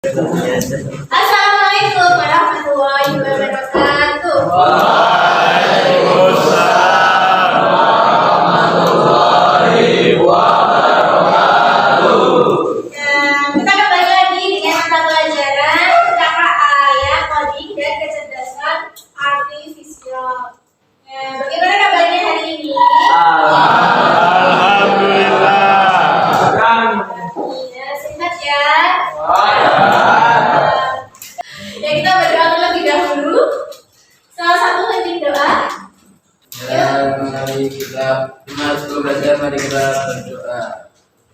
Assalamualaikum warahmatullahi wabarakatuh. Waalaikumsalam warahmatullahi wabarakatuh. Kita kembali lagi dengan mata pelajaran tentang ayat, coding, dan kecerdasan artifisial. Bagaimana kabarnya hari ini? Alhamdulillah. Sehat ya? Ya, kita berdoa terlebih dahulu. Salah satu penting doa. Mari kita sebelum belajar, mari kita berdoa.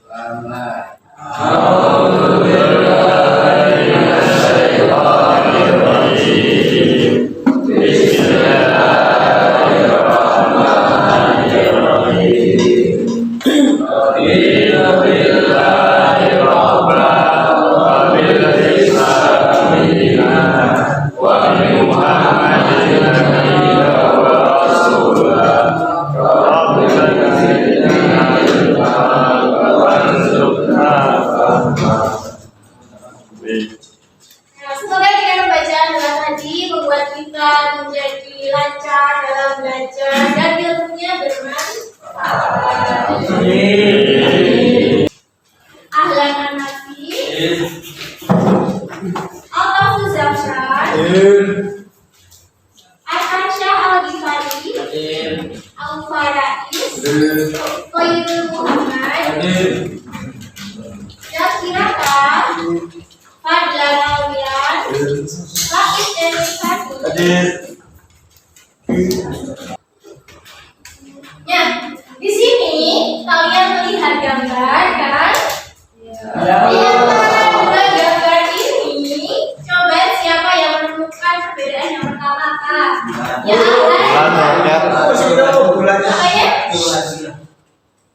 Selamat. Semoga dengan pembacaan doa tadi membuat kita menjadi lancar dalam belajar dan ilmunya bermanfaat. Ahlan an-nafi, Al-Tafuz Zamsyar, Al-Ansyah Al-Ghifari, Al-Farais, Khairul Muhammad, Syakirata, Fadlan Alwian, Fakih dan Rifati. Ya, di sini kalian melihat gambar kan? Di antara dua gambar ini, coba siapa yang menemukan perbedaan yang pertama kak? Ya namanya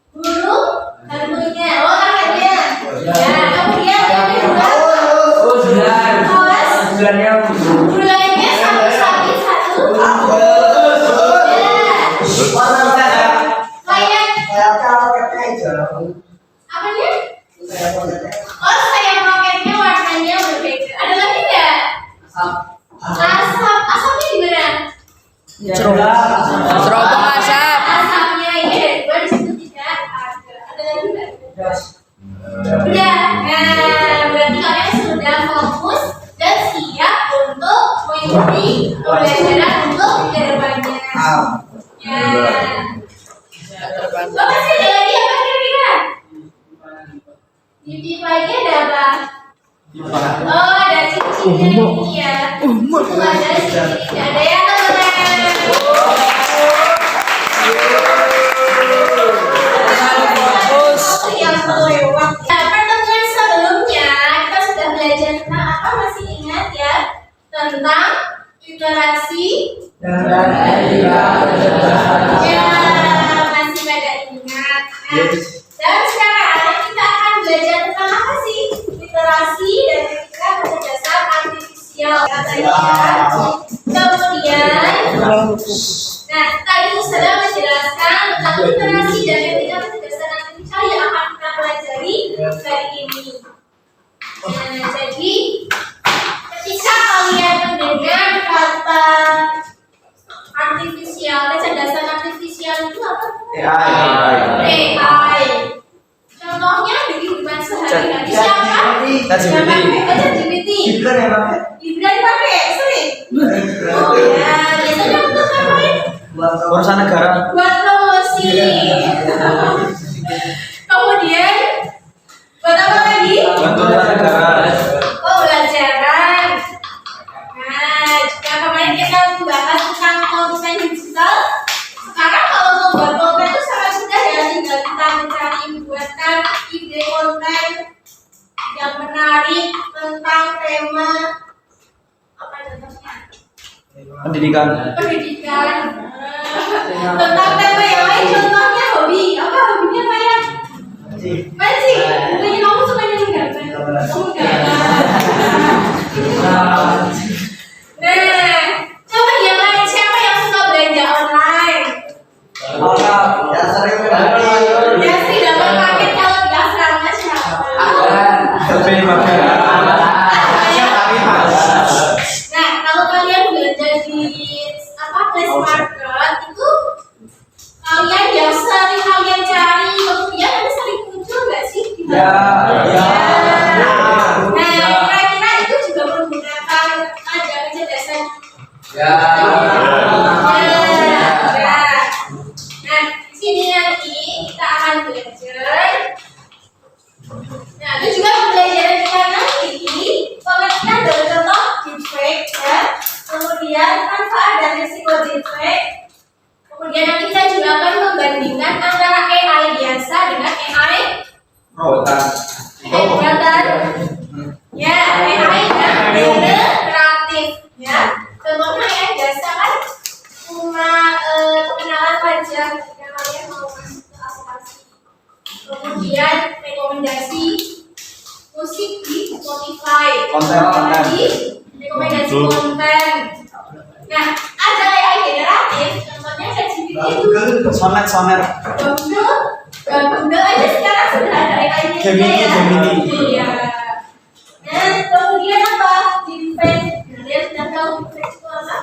burung hantunya. Oh kakaknya. Ya, kemudian yang kedua bulannya satu sapi satu. Apa dia? Oh, sayap roketnya warnanya berbeda. Ada lagi nggak? Asapnya di mana? Cerobong asap. Asapnya ini dari gua di situ tidak ada. Ada lagi nggak? Udah. Nah, berarti kalian sudah fokus dan siap untuk mengikuti pembelajaran untuk kedepannya. Ya. Oh, masih ada lagi apa kira-kira? Di lagi ada apa? Oh, ada cincinnya ini ya. Itu ada cincinnya. Ada ya teman-teman? Yang melewat. Nah, pertemuan sebelumnya kita sudah belajar tentang apa? Masih ingat ya? Tentang literasi. Ya, masih pada ingat. Nah, dan sekarang kita akan belajar tentang apa sih? Literasi dan etika kecerdasan artifisial. Kemudian, nah tadi sudah menjelaskan tentang literasi dan etika kecerdasan artifisial yang akan kita pelajari hari ini. Nah, jadi ketika kalian mendengar kata artifisial, kecerdasan artifisial itu apa? AI. Contohnya di kehidupan sehari-hari siapa? ChatGPT. Gibran pakai sering. Oh ya, biasanya untuk ngapain? Urusan negara. Buat promosi. Kemudian buat apa lagi? Urusan negara. Oh, pelajaran. Nah, jika kemarin kita bahas tentang konten digital, sekarang kalau mau buat konten itu sangat mudah ya, tinggal kita mencari membuatkan ide konten yang menarik tentang tema apa contohnya? Pendidikan. Tentang tema yang lain, contohnya hobi. Apa hobinya kayak? Mancing. Bukannya kamu suka nyanyi nggak? Kamu nggak? Nah, coba yang lain siapa yang suka belanja online? Ya sih dapat paket kalau nggak sama siapa? Lebih Ya. Nah, kira-kira itu juga menggunakan ada kecerdasan. Ya. Nah, di sini nanti kita akan belajar. Nah, itu juga pembelajaran kita nanti pengertian dari contoh defect ya. Kemudian manfaat dan risiko defect. Kemudian nanti kita juga akan membandingkan antara AI biasa dengan AI Robotan. buatan. Ya, AI yang generatif ya. Contohnya AI biasa kan cuma pengenalan wajah ketika kalian mau masuk ke aplikasi. Kemudian rekomendasi musik di Spotify. Lagi rekomendasi konten. Nah, ada AI generatif, contohnya ChatGPT itu. Sonet. Google aja sekarang sudah ada AI-nya Gemini. Iya. Nah, kemudian apa? Defect. Kalian sudah tahu defect itu apa?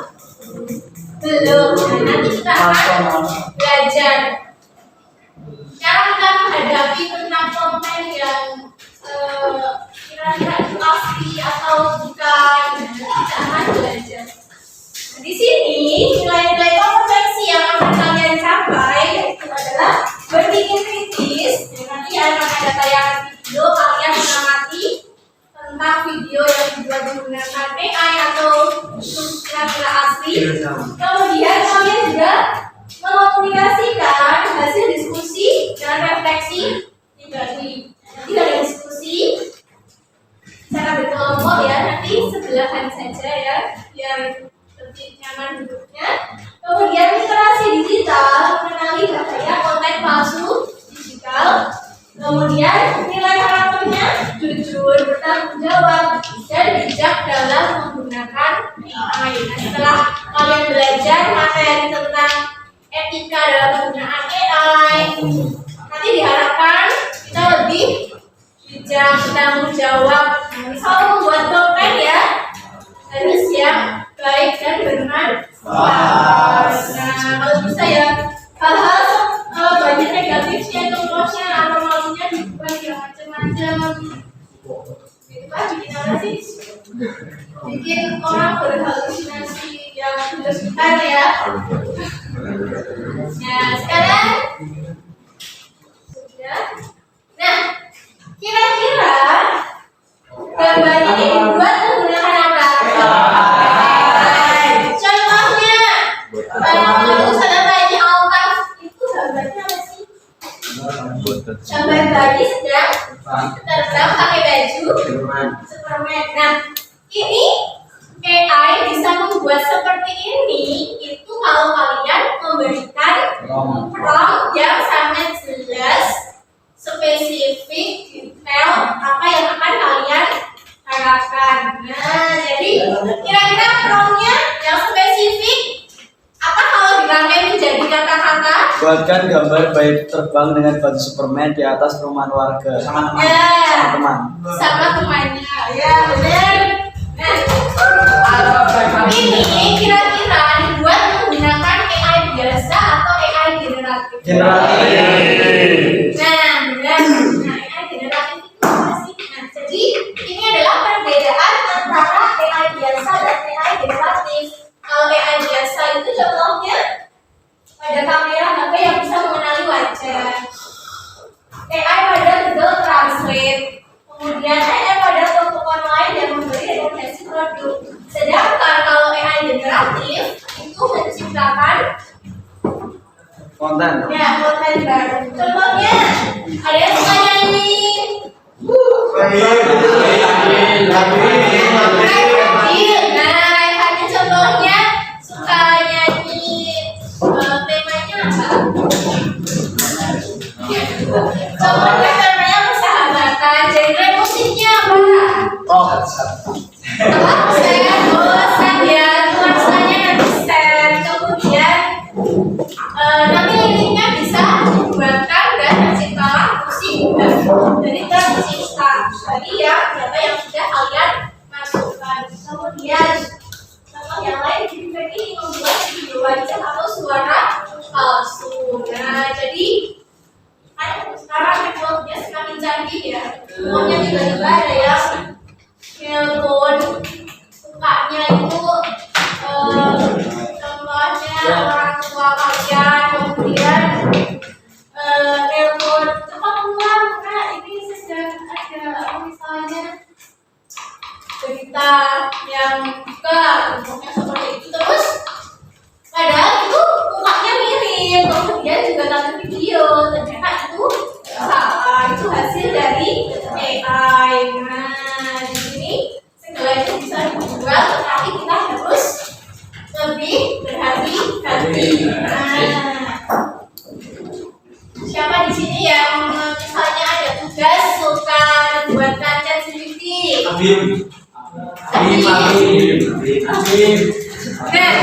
Belum. Nah, nanti kita akan belajar cara kita menghadapi tentang konten yang kira-kira itu asli atau bukan. Kita akan belajar. Nah, di sini nilai-nilai kompetensi yang akan kalian capai itu adalah berpikir kritis. Nanti akan ada tayangan video, kalian mengamati tentang video yang dibuat menggunakan AI atau kira-kira asli. Kemudian kalian juga mengkomunikasikan hasil diskusi dan refleksi pribadi. Nanti ada diskusi secara berkelompok ya, nanti sebelahan saja ya, biar lebih nyaman duduknya. Kemudian literasi digital, mengenali bahaya konten palsu digital. Kemudian nilai karakternya jujur, bertanggung jawab, dan bijak dalam menggunakan AI. Nah, setelah kalian belajar materi tentang etika dalam penggunaan AI, nanti diharapkan kita lebih bijak, bertanggung jawab. Nah, misal membuat konten ya harus yang baik dan bermanfaat. Nah, kalau bisa ya hal-hal banyak negatifnya, contohnya atau malunya dibuat yang macam-macam. Itu kan bikin apa sih? Bikin orang berhalusinasi yang berlebihan ya. Nah, sekarang sudah. Nah, kira-kira gambar ini dibuat menggunakan apa? Contohnya, usaha lainnya Alkaf itu gambarnya apa sih? Gambar bayi sedang terbang pakai baju Superman. Nah, ini AI bisa membuat seperti ini itu kalau kalian memberikan prompt yang sangat jelas, spesifik, detail apa yang akan kalian harapkan. Nah, jadi kira-kira promptnya yang spesifik apa kalau dirangkai menjadi kata-kata? Buatkan gambar bayi terbang dengan baju Superman di atas perumahan warga sama teman. Sama temannya, ya benar. Nah, ini kira-kira dibuat menggunakan AI biasa atau AI generatif? Nah, benar. Nah, AI generatif itu apa sih? Nah, jadi ini adalah perbedaan antara AI biasa dan AI generatif. Kalau AI biasa itu contohnya ada kamera HP yang bisa mengenali wajah. AI pada Google Translate. Kemudian AI pada toko online yang memberi rekomendasi produk. Sedangkan kalau AI generatif itu menciptakan Konten. ya konten baru. Contohnya ada yang suka nyanyi. Nah, contohnya suka nyanyi temanya apa? Contohnya temanya persahabatan. Genre musiknya apa? Bosan ya, nuansanya nanti set. Kemudian nanti liriknya bisa dibuatkan dan menciptakan musik jadi tercipta dari data yang sudah kalian masukkan. Kemudian contoh yang lain ini membuat video wajah atau suara palsu. Nah, jadi sekarang teknologinya semakin canggih ya. Pokoknya tiba-tiba ada yang telepon, mukanya itu contohnya orang tua kalian, kemudian telepon cepat pulang kak, ini sedang ada misalnya berita yang buka, bentuknya seperti itu. Terus padahal itu mukanya mirip, kemudian juga tampil video, ternyata itu salah, itu hasil dari AI. Nah, di sini segala itu bisa dijual, tetapi kita harus lebih berhati-hati. Nah, siapa di sini yang misalnya ada tugas suka buatkan ChatGPT? Nah,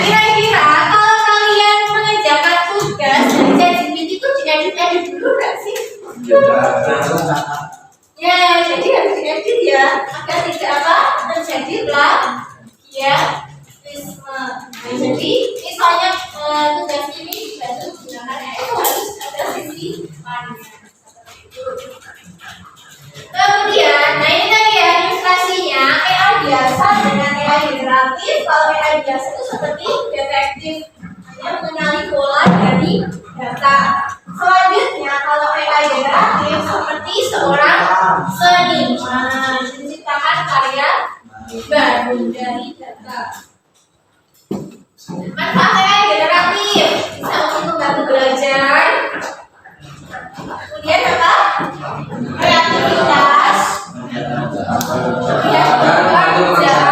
kira-kira kalau kalian mengerjakan tugas dari ChatGPT itu diedit dulu nggak sih? Ya, jadi harus diedit ya, agar tidak apa terjadi plagiarisme. Nah, jadi misalnya tugas ini dibantu menggunakan AI itu harus ada sisi lainnya. Kemudian, nah ini tadi ya ilustrasinya AI biasa dengan AI generatif. Kalau AI biasa itu seperti detektif, hanya mengenali pola dari data. Selanjutnya, kalau AI generatif seperti seorang seniman menciptakan karya baru dari data. Manfaat AI generatif bisa untuk membantu belajar. Kemudian apa? Kreativitas. Kemudian belajar.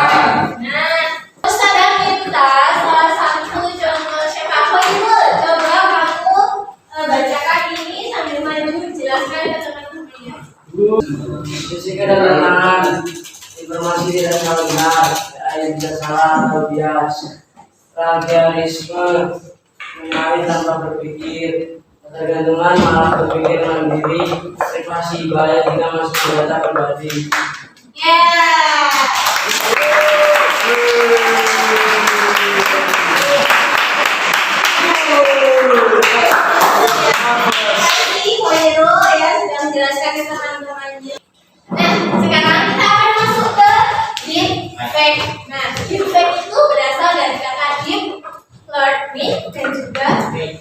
Nah, stabilitas salah satu contoh siapa itu? Coba kamu bacakan ini sambil menjelaskan ke teman-temannya. Sisi kedatangan informasi tidak selalu benar, ada bisa salah atau bias. Plagiarisme menarik tanpa berpikir, ketergantungan malah berpikir mandiri, privasi bahaya jika masuk ke data pribadi. Kasih Koiro ya sudah menjelaskan ke teman-temannya. Nah, sekarang kita akan masuk ke deepfake. Nah, deepfake itu berasal dari kata deep learning dan juga fake.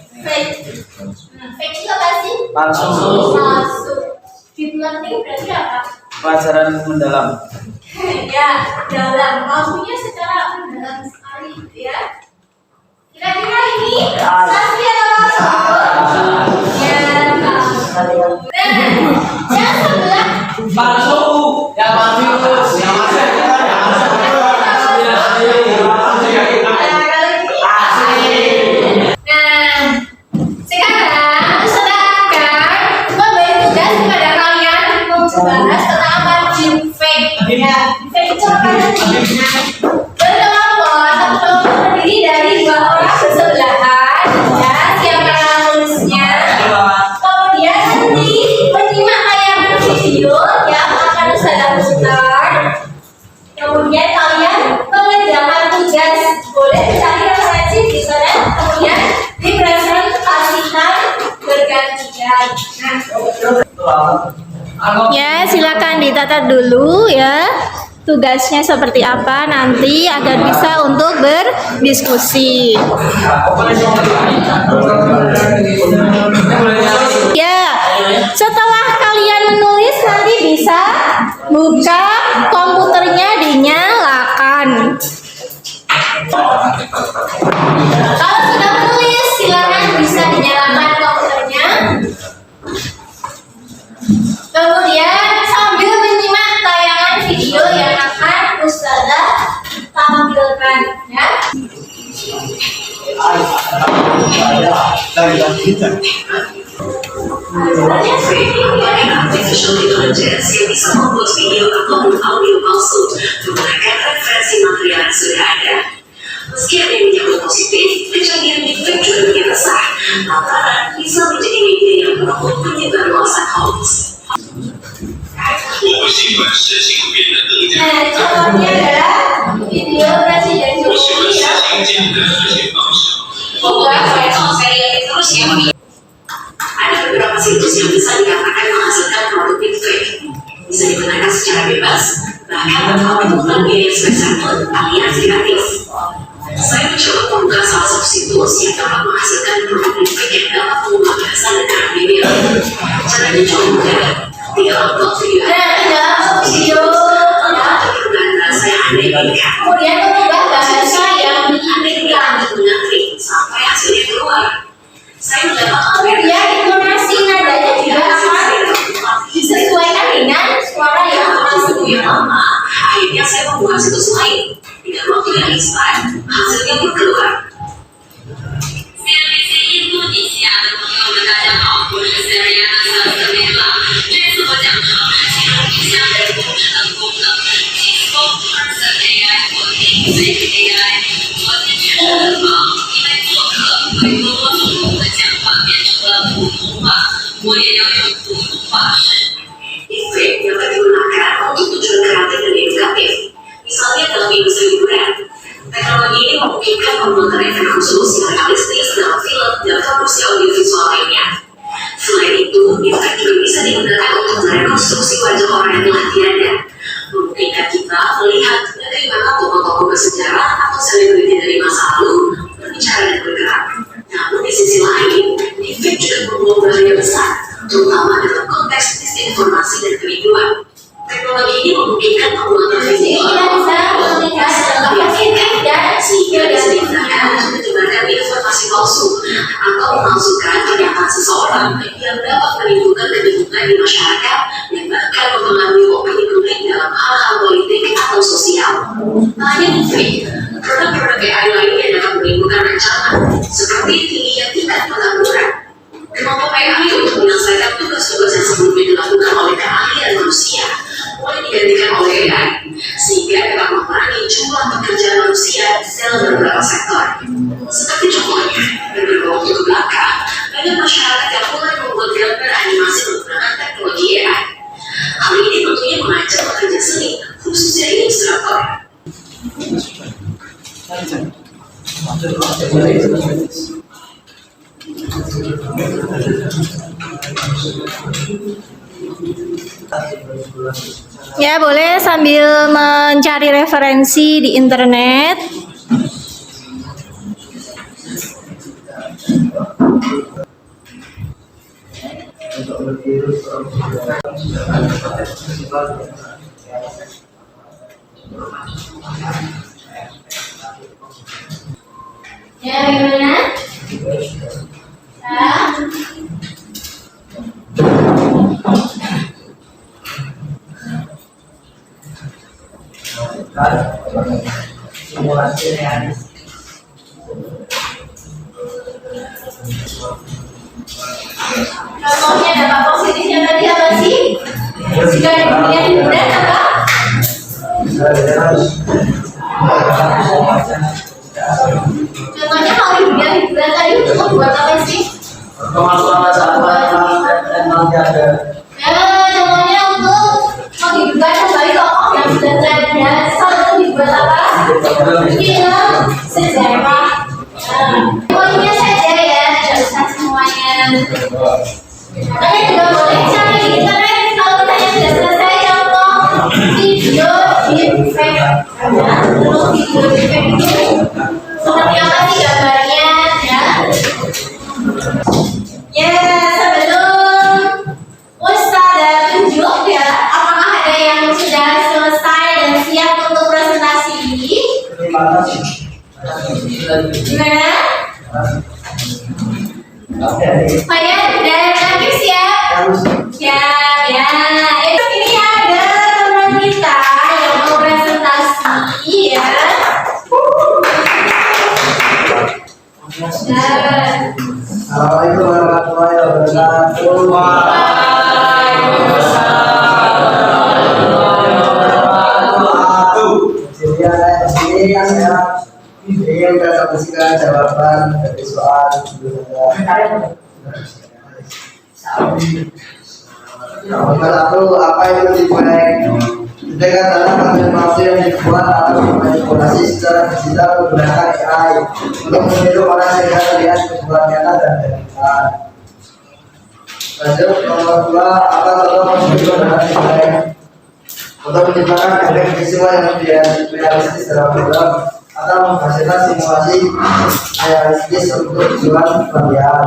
Nah, fake itu apa sih? Palsu. Deep learning berarti apa? Pelajaran mendalam. Ya, dalam. Maksudnya secara mendalam sekali ya. Kira-kira ini pasti atau palsu? Ya, palsu. Nah, yang sebelah Palsu, yang palsu, yang Nah, sekarang Ustaz akan memberi tugas kepada kalian membahas tentang apa deepfake. Ya, deepfake itu apa sih? Berkelompok, satu kelompok terdiri dari dua orang bersebelahan. Ya, siapa nulisnya? Kemudian nanti menyimak tayangan video yang akan Ustaz putar. Kemudian kalian mengerjakan tugas, boleh cari referensi di sana, kemudian dipresentasikan bergantian. Ya, silakan ditata dulu ya. Tugasnya seperti apa nanti agar bisa untuk berdiskusi. Ya, setelah kalian menulis nanti bisa buka komputernya dinyalakan. Kalau sudah menulis silakan bisa dinyalakan komputernya. Kemudian sambil menyimak tayangan video yang akan Ustazah tampilkan ya. Artificial intelligence yang bisa membuat video ataupun audio palsu menggunakan referensi material yang sudah ada. Meski ada yang menyebut positif, kecanggihan deepfake juga ternyata sah, lantaran bisa menjadi media yang merebut penyebar luasan hoax. Nah, contohnya adalah video Presiden Jokowi ya. Ada beberapa situs yang bisa dikatakan menghasilkan produk deepfake. digunakan secara bebas, bahkan tanpa pungutan biaya sebesar pun alias gratis. Saya mencoba membuka salah satu situs yang dapat menghasilkan produk listrik yang dapat mengubah bahasa negara dunia. Caranya cukup mudah. Tinggal upload video dengan bahasa yang Anda inginkan. Kemudian mengubah bahasa yang Anda diinginkan. mengantri sampai hasilnya keluar. Saya mendapat Kemudian intonasi nadanya juga akan disesuaikan dengan suara yang masuk. yang lama. Akhirnya saya membuka situs lain. Dengan waktu yang instan, hasilnya pun keluar. 印度尼西亚的朋友们，大家好，我是 Seriana Salsamela。这次我讲的其中一项人工智能功能，即 Spokesperson AI 或 Deepfake AI。昨天确实很忙，因为做客会多多从我的讲话变成了普通话，我也要用普通话试。Deepfake dapat digunakan untuk tujuan kreatif dan edukatif, misalnya dalam industri hiburan. Teknologi ini memungkinkan pembuatan efek khusus yang realistis dalam film dan produksi audiovisual lainnya. Selain itu, efek juga bisa digunakan untuk merekonstruksi wajah orang yang telah tiada, memungkinkan kita melihat bagaimana tokoh-tokoh bersejarah atau selebriti dari masa lalu berbicara dan bergerak. Namun di sisi lain, efek juga membawa bahaya besar, terutama dalam konteks disinformasi dan keriduan. Teknologi ini memungkinkan pembuatan video sehingga bisa digunakan untuk menyebarkan informasi palsu atau memalsukan pernyataan seseorang yang dapat menimbulkan kebingungan di masyarakat dan bahkan mempengaruhi opini publik dalam hal-hal politik atau sosial. Tak hanya deepfake, produk-produk AI lainnya dapat menimbulkan ancaman seperti tingginya tingkat pengangguran. Kelompok AI untuk menyelesaikan tugas-tugas yang sebelumnya dilakukan oleh keahlian manusia mulai digantikan oleh AI, sehingga dapat mengurangi jumlah pekerjaan manusia dalam beberapa sektor. Seperti contohnya, beberapa waktu ke belakang, banyak masyarakat yang mulai membuat gambar animasi menggunakan teknologi AI. Hal ini tentunya mengajak pekerja seni, khususnya ilustrator. Ya, boleh sambil mencari referensi di internet. Ya, bagaimana? Simulasi realis. Contohnya dampak positifnya tadi apa sih? Jika ada dunia hiburan apa? Contohnya kalau di dunia hiburan tadi untuk membuat apa sih? Pemasukan dan nanti ada. Contohnya untuk menghidupkan kembali tokoh yang sudah tiada. Itu dibuat apa? Film sejarah. Poinnya saja ya, tidak usah semuanya. Kalian juga boleh cari di internet kalau tanya sudah selesai contoh video deepfake. Untuk video deepfake itu seperti apa sih gambarnya ya? Ya, sebelum Ustazah tunjuk ya, apakah ada yang sudah selesai dan siap untuk presentasi ini? Gimana? Kalian udah lagi siap? Siap ya. Ini ada teman kita yang mau presentasi ya. Assalamualaikum warahmatullahi wabarakatuh. Jadi saya ingin kasihkan jawaban dari soal satu, apa itu deepfake? Deepfake adalah konten yang dibuat atau dimanipulasi secara digital menggunakan AI untuk meniru orang sehingga terlihat kebutuhan nyata dan real. Lanjut, nomor 2, apa contoh video dengan deepfake? Untuk menciptakan efek visual yang realistis dalam film atau menghasilkan simulasi realistis untuk tujuan pelatihan.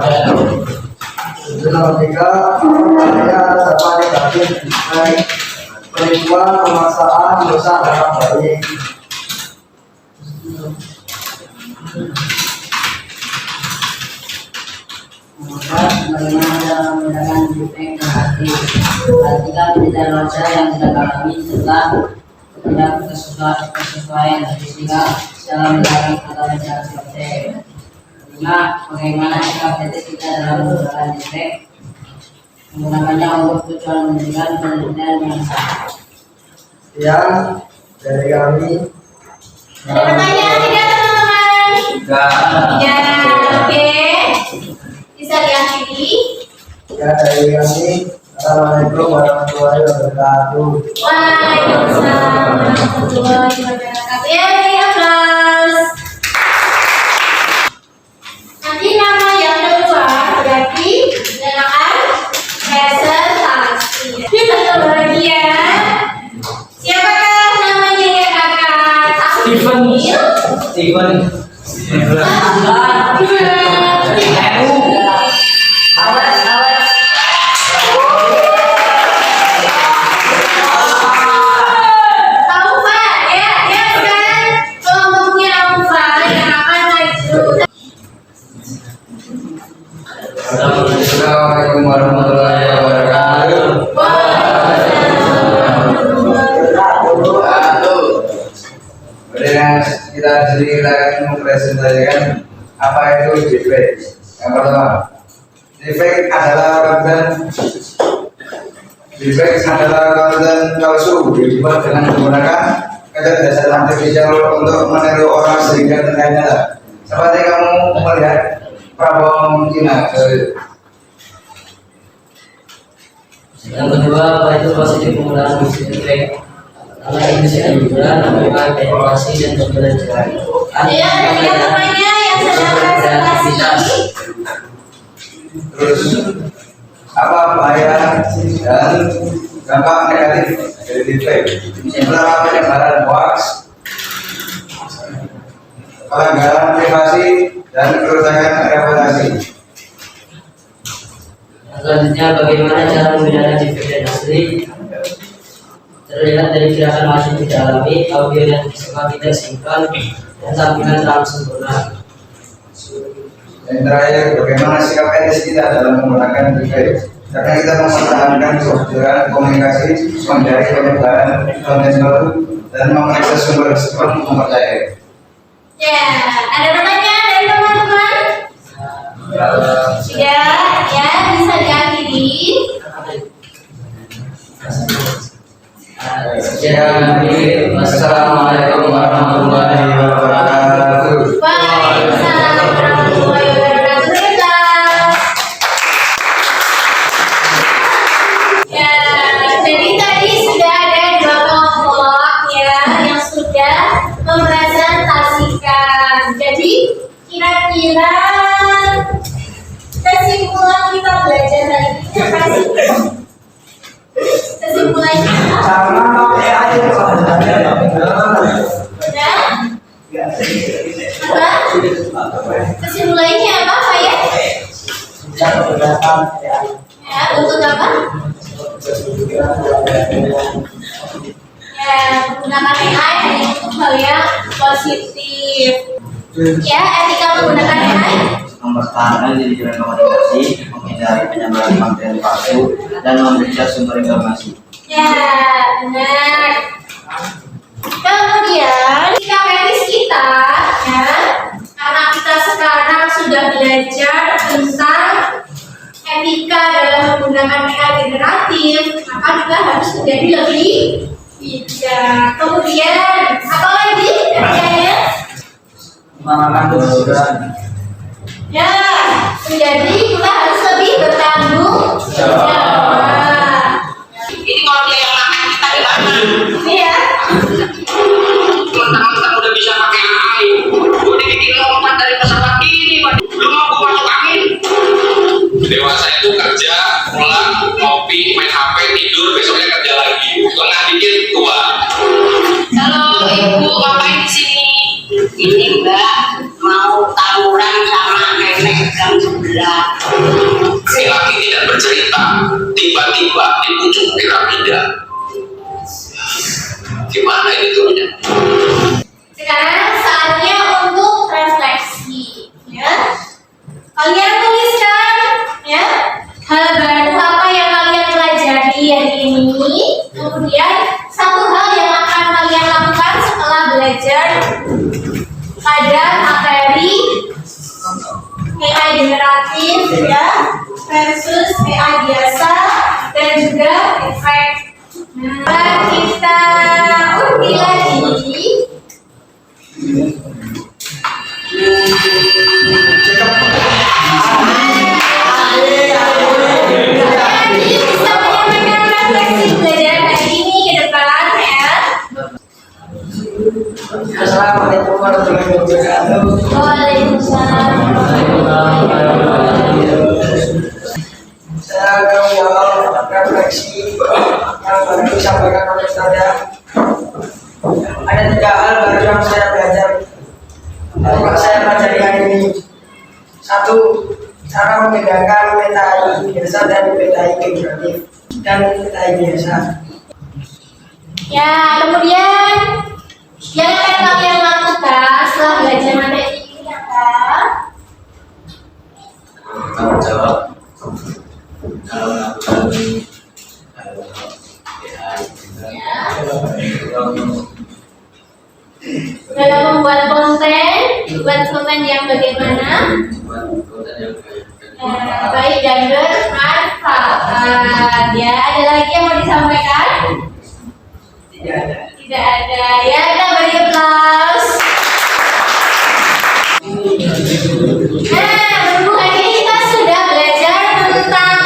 Tujuan nomor 3, upaya atas apa negatif baik penipuan, pemaksaan, dosa dalam baik. Bagaimana cara menggunakan efek negatif? Perhatikan perbedaan wajah yang tidak alami serta tidak kesesuaian statistika dalam menggunakan kata-kata efek. Kelima, bagaimana sikap etis kita dalam menggunakan efek? Menggunakannya untuk tujuan menunjukkan penelitian yang sah. Sekian dari kami. Ada pertanyaan tidak teman-teman? Ya, oke. Bisa diakhiri. Ya, dari kami. Assalamualaikum warahmatullahi wabarakatuh. Waalaikumsalam warahmatullahi wabarakatuh. Ya, beri aplaus. Nanti nama yang kedua berarti menggunakan presentasi. Kita kebagian. Siapakah namanya ya kakak? Steven. Steven. Tahu Pak? Ya kan? Kelompoknya Alfa yang akan maju. Assalamualaikum warahmatullahi wabarakatuh. Dengan kita sendiri kita akan mempresentasikan apa itu defect. Yang pertama, defect adalah konten palsu dibuat dengan menggunakan kecerdasan artifisial untuk meniru orang sehingga terlihat nyata. Seperti kamu melihat Prabowo Cina. Yang kedua, apa itu positif penggunaan efek? Karena ini juga melakukan evaluasi dan pembelajaran. Ya, yang namanya yang sedang presentasi. Terus apa bahaya dan dampak negatif dari defect? Pertama, penyebaran hoax, pelanggaran privasi dan kerusakan reputasi. Selanjutnya, bagaimana cara membedakan defek dan asli? Terlihat dari gerakan masih tidak alami, audio dan visual tidak sinkron, dan tampilan terlalu sempurna. Dan terakhir, bagaimana sikap etis kita dalam menggunakan defect? Karena kita mempertahankan kejujuran komunikasi, menghindari penyebaran konten baru, dan memeriksa sumber sebelum mempercayai. Ya, ada pertanyaan dari teman-teman? Sudah, ya bisa diakhiri. Assalamualaikum warahmatullahi wabarakatuh. Waalaikumsalam warahmatullahi wabarakatuh. Ya, jadi tadi sudah ada dua kelompok ya yang sudah mempresentasikan. Jadi kira-kira kesimpulan kita belajar hari ini apa sih? Kesimpulannya apa? Ya? Apa? Kesimpulannya apa Pak ya? Ya, untuk apa? Ya, menggunakan AI hanya untuk hal yang positif. Ya, etika menggunakan AI. Mempertahankan diri dalam komunikasi, menghindari penyebaran konten palsu, dan memeriksa sumber informasi. Ya, benar. Kemudian sikap etis kita, ya, karena kita sekarang sudah belajar tentang etika dalam menggunakan AI generatif, maka kita harus menjadi lebih bijak. Kemudian apa lagi etikanya? Menggunakan kejujuran. Ya, menjadi kita harus lebih bertanggung jawab. Ini kalau dia yang makan kita di mana? Iya. Teman-teman udah bisa pakai AI. Gue dibikin lompat dari pesawat ini, lu mau gue masuk angin? Dewasa itu kerja, pulang, ngopi, main HP, tidur, besoknya kerja lagi. Lengah dikit tua. Kalau ibu ngapain di sini? Ini Mbak mau tawuran sama nenek jam 11. Si laki tidak bercerita, tiba-tiba di ujung piramida. Gimana ini turunnya? Sekarang saatnya untuk refleksi, ya. Kalian tuliskan, ya, hal baru apa yang kalian pelajari hari ini. Kemudian satu hal yang akan kalian lakukan setelah belajar pada materi AI generatif, ya, versus AI biasa dan juga efek. Nah, kita undi lagi. Jadi bisa menyampaikan refleksi belajar hari ini ke depan, ya. Assalamualaikum warahmatullahi wabarakatuh. Waalaikumsalam. Saya akan menjawab refleksi yang baru disampaikan oleh saya. Ada 3 hal baru yang saya belajar. Yang saya pelajari hari ini. 1. Cara membedakan PTI biasa dan PTI generatif dan PTI biasa. Ya, kemudian yang akan kalian lakukan setelah belajar materi ini apa? Tanggung jawab kalau melakukan Dalam membuat konten yang bagaimana? Baik dan bermanfaat. Ya, ada lagi yang mau disampaikan? Tidak ada. Tidak ada. Ya, kita beri aplaus. Nah, berhubungan ini kita sudah belajar tentang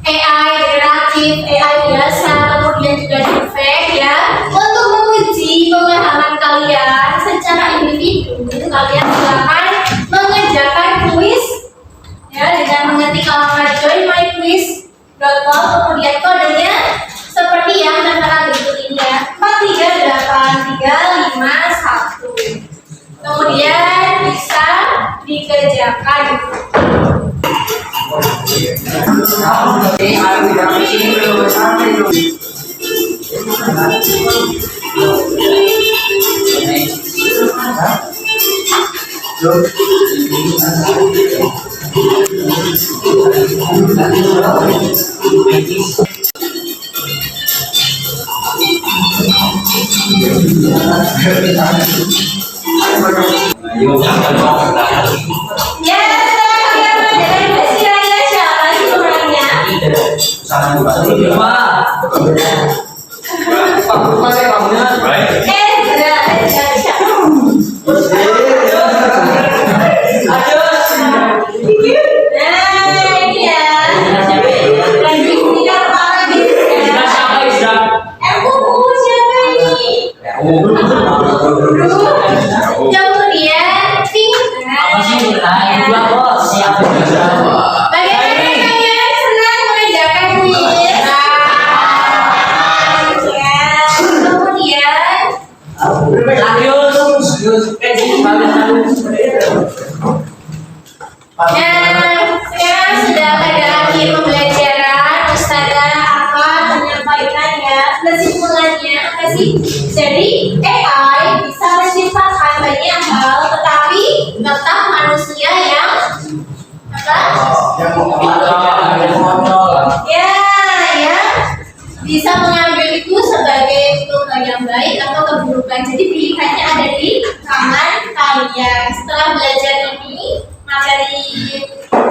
AI generatif, AI biasa, kemudian juga deepfake, ya. Untuk menguji pemahaman kalian secara individu, kalian silakan mengerjakan kuis, ya, dengan mengetik alamat joinmyquiz.com, kemudian kodenya seperti yang tertera berikut ini, ya, 4383351. Kemudian bisa dikerjakan. Ya, setelah kalian belajar versi lainnya siapa sih orangnya? Baik. Nah, ini ya. Lagi tidak apa gitu ya. Siapa ini? Kemudian pink. Bagaimana kalian senang mengerjakan kuis? Kemudian sekarang sudah pada akhir pembelajaran, Ustazah akan menyampaikannya kesimpulannya apa sih? Jadi AI bisa menciptakan banyak hal, tetapi tetap manusia yang apa? Ya, bisa mengambil itu sebagai hal yang baik atau keburukan. Jadi pilihannya ada di tangan kalian. Setelah belajar ini materi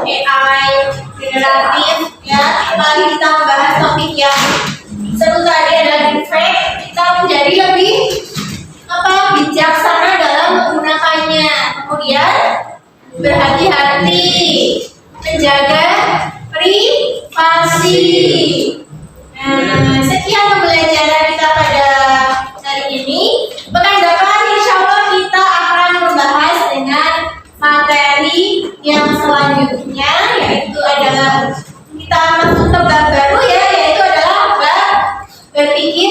AI generatif, ya, apalagi kita membahas topik yang seru tadi adalah deepfake, kita menjadi lebih bijaksana dalam menggunakannya. Kemudian berhati-hati menjaga privasi. Nah, sekian pembelajaran kita pada hari ini. Pekan depan insya Allah kita akan membahas dengan materi yang selanjutnya, yaitu adalah kita masuk ke bab baru, ya, yaitu adalah bab berpikir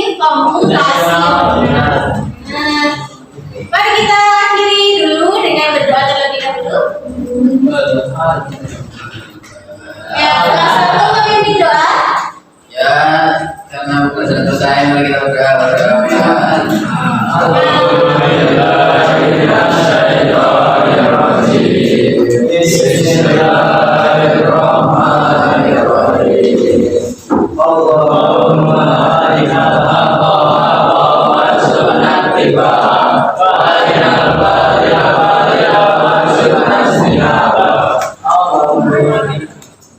Karena bukan satu saya mari kita berdoa.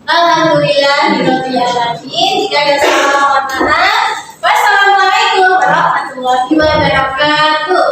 Alhamdulillah, jika ada salah kata, wassalamualaikum warahmatullahi wabarakatuh.